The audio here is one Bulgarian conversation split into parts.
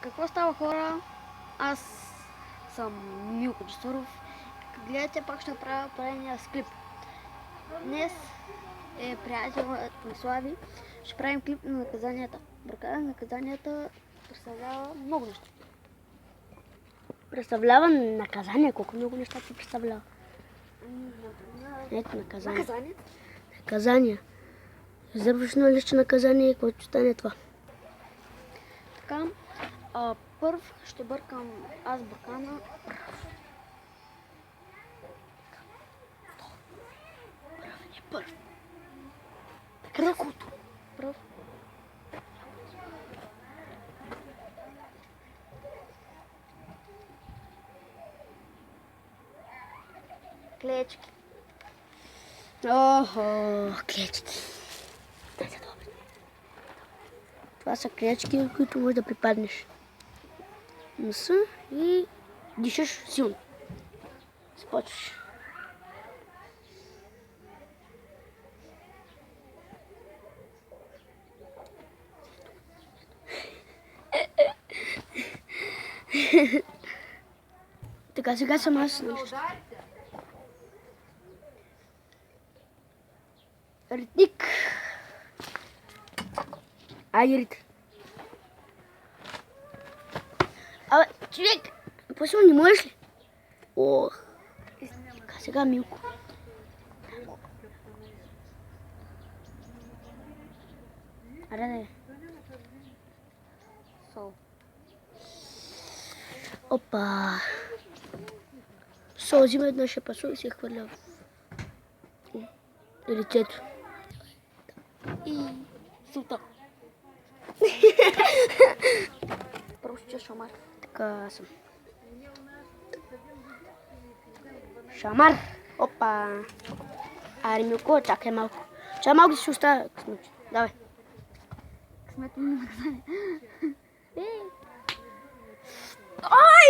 Какво става, хора? Аз съм Милко Джесуров. Гледате, пак ще направя поредния клип. Днес е приятелът на Слави. Ще правим клип на наказанията. Бъркане на наказанията представлява много неща. Представлява наказание, колко много неща ти представлява. Ето наказание. Наказание? Наказание. Извършено лично наказание, което стане това. Така, първ ще бъркам аз бъркана. Първ. Кръкото. Пръв. Клечки. Охо, клечки. Това са клечки, които можеш да припаднеш носа и дишаш силно. Започваш. Така, сега съм аз. Ритник. Айде, рит. Абе, човек, после не можеш ли? Ох. Сега Милко. Аре, Сол. Опа. Сол, взима едно шепасо и се хвърля в лицето. И султан. Първо ще шамар. Така съм. Шамар. Опа. Аре, Милко, чакай малко. Чакай малко да си оставя. Давай. Късмет ми наказание.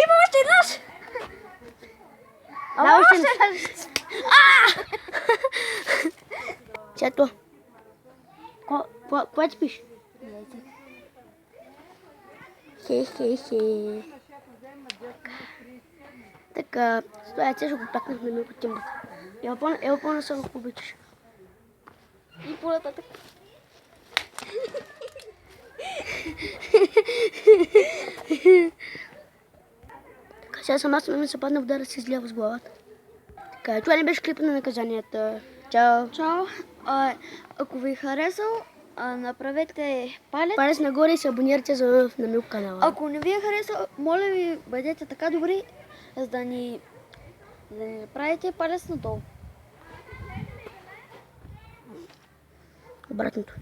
Има още еднаш! Да, още еднаш. Чето. Кое ти пише? Хе. Така, стоя, ще го пакнах на Милко тимбата. Ево по-насъл, ако обичаш. И по-нататък. Така, сега съм аз, ми се падна вода да се излява с главата. Така, това не беше клипа на наказанията. Чао! Чао! Ако ви е харесал, направете палец. Палец нагоре и се абонирайте на Милко канала. Ако не ви е харесал, моля ви, бъдете така добри, за да ни направите палец надолу. Обратното.